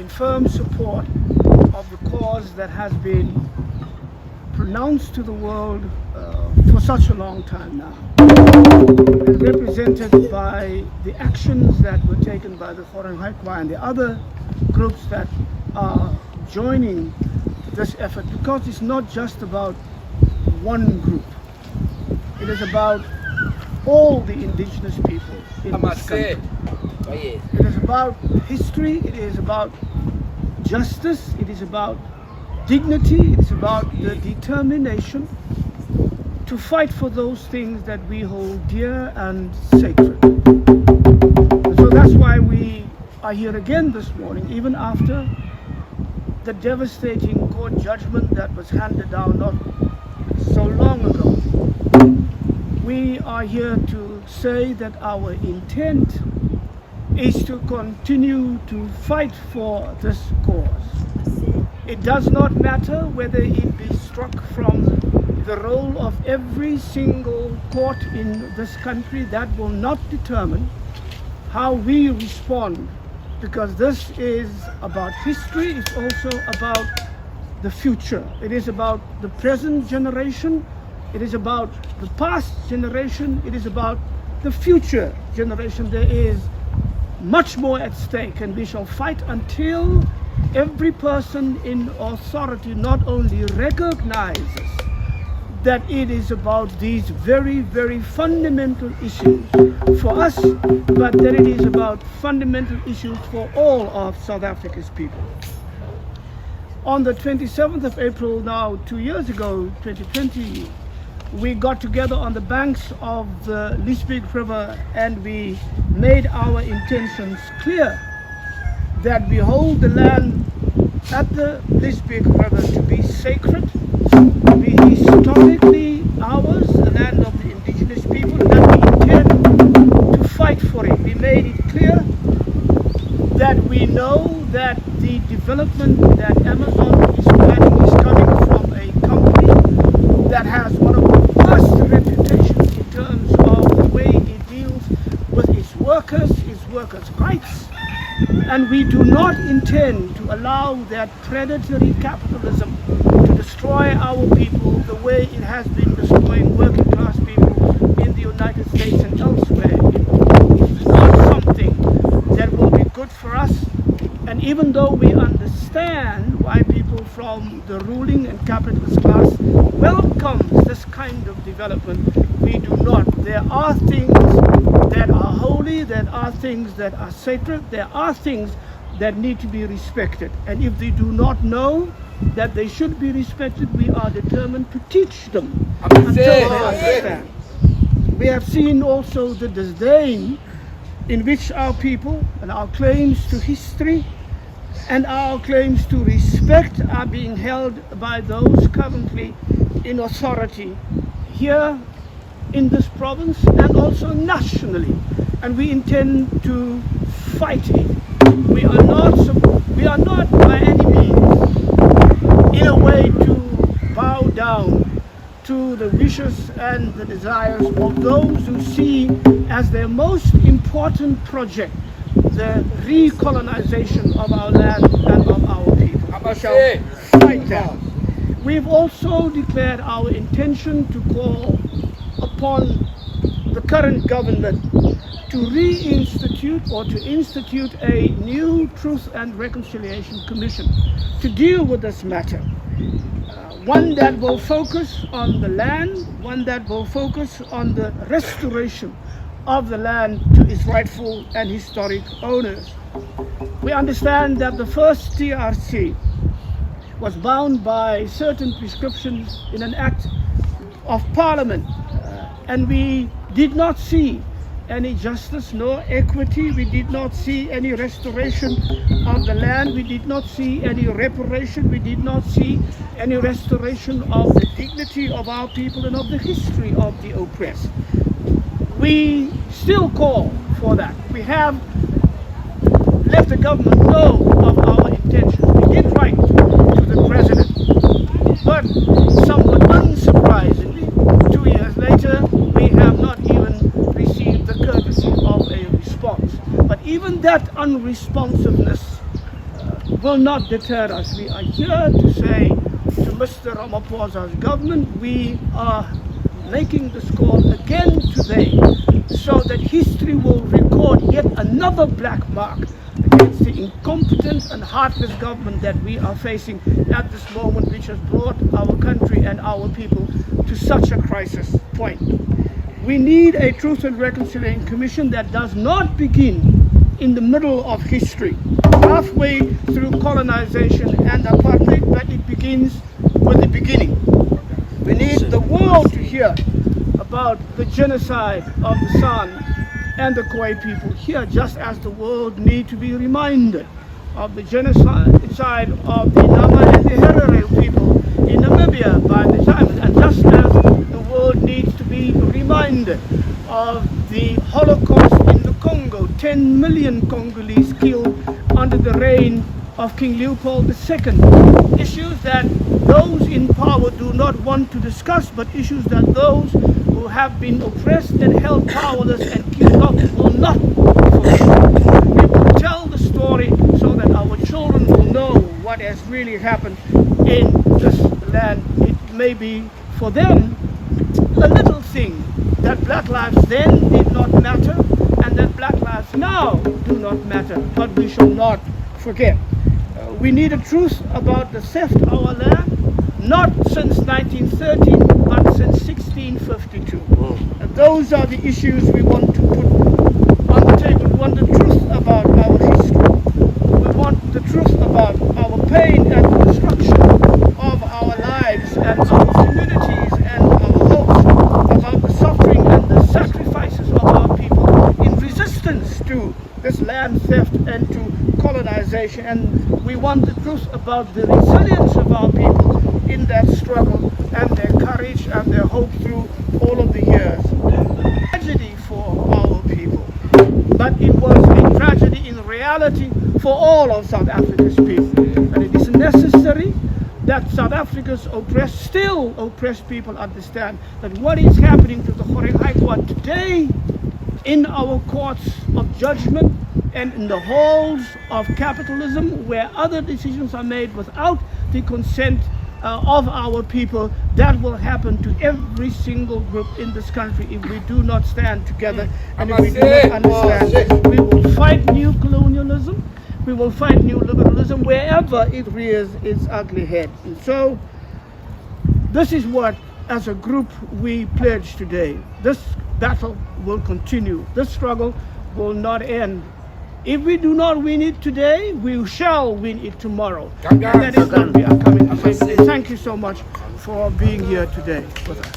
in firm support of the cause that has been pronounced to the world for such a long time now, and represented by the actions that were taken by the Foreign Haikwa and the other groups that are joining this effort, because it's not just about one group. It is about all the indigenous people in this country. It is about history, it is about justice, it is about dignity, it is about the determination to fight for those things that we hold dear and sacred. So that's why we are here again this morning, even after the devastating court judgment that was handed down not so long ago. We are here to say that our intent is to continue to fight for this cause. It does not matter whether it be struck from the role of every single court in this country. That will not determine how we respond, because this is about history, it's also about the future. It is about the present generation, it is about the past generation, it is about the future generation. There is much more at stake, and we shall fight until every person in authority not only recognizes that it is about these very, very fundamental issues for us, but that it is about fundamental issues for all of South Africa's people. On the 27th of April, now 2 years ago, 2020, we got together on the banks of the Leesbeek River and we made our intentions clear that we hold the land at the Leesbeek River to be sacred, to be historically ours, the land of the indigenous people, and that we intend to fight for it. We made it clear that we know that the development that Amazon is planning is coming from a company that has one of the worst reputations in terms of the way it deals with its workers' rights. And we do not intend to allow that predatory capitalism to destroy our people the way it has been destroying working class people in the United States and elsewhere. It is not something that will be good for us. And even though we understand why people from the ruling and capitalist class welcomes this kind of development, we do not. There are things that are holy, there are things that are sacred, there are things that need to be respected. And if they do not know that they should be respected, we are determined to teach them until they understand. We have seen also the disdain in which our people and our claims to history and our claims to respect are being held by those currently in authority here in this province and also nationally, and we intend to fight it. We are not by any means in a way to bow down to the wishes and the desires of those who see as their most important project the recolonization of our land and of our people. We shall fight that. We've also declared our intention to call upon the current government to reinstitute or to institute a new Truth and Reconciliation Commission to deal with this matter. One that will focus on the land, one that will focus on the restoration of the land to its rightful and historic owners. We understand that the first TRC was bound by certain prescriptions in an act of Parliament, and we did not see any justice nor equity. We did not see any restoration of the land. We did not see any reparation. We did not see any restoration of the dignity of our people and of the history of the oppressed. We still call for that. We have let the government know of our intentions. We did write to the president, but somewhat unsurprisingly, 2 years later, we have not even received the courtesy of a response. But even that unresponsiveness will not deter us. We are here to say to Mr. Ramaphosa's government, we are making this call again today so that history will record yet another black mark against the incompetent and heartless government that we are facing at this moment, which has brought our country and our people to such a crisis point. We need a Truth and Reconciliation Commission that does not begin in the middle of history, halfway through colonization and apartheid, but it begins with the beginning. We need the world to hear about the genocide of the San and the Khoi people here, just as the world need to be reminded of the genocide of the Nama and the Herero people in Namibia by the time, and just as the world needs to be reminded of the Holocaust in the Congo, 10 million Congolese killed under the reign of King Leopold II. Issues that those in power do not want to discuss, but issues that those who have been oppressed and held powerless and killed off will not forget. We will tell the story so that our children will know what has really happened in this land. It may be for them a little thing that black lives then did not matter and that black lives now do not matter, but we shall not forget. We need a truth about the theft of our land, not since 1913, but since 1652. And those are the issues we want to put on the table. We want the truth about our history. We want the truth about our pain and the destruction of our lives and our communities and our hopes, about the suffering and the sacrifices of our people in resistance to this land theft and to colonization. And we want the truth about the resilience of our people in that struggle and their courage and their hope through all of the years. Tragedy for our people, but it was a tragedy in reality for all of South Africa's people. And it is necessary that South Africa's still oppressed people understand that what is happening to the Gauteng High Court today in our courts of judgment and in the halls of capitalism, where other decisions are made without the consent of our people, that will happen to every single group in this country if we do not stand together and if we do not understand this. We will fight new colonialism, we will fight new liberalism wherever it rears its ugly head. And so this is what, as a group, we pledge today. This battle will continue. This struggle will not end. If we do not win it today, we shall win it tomorrow. And that is what we are coming to say. Thank you so much for being here today with us.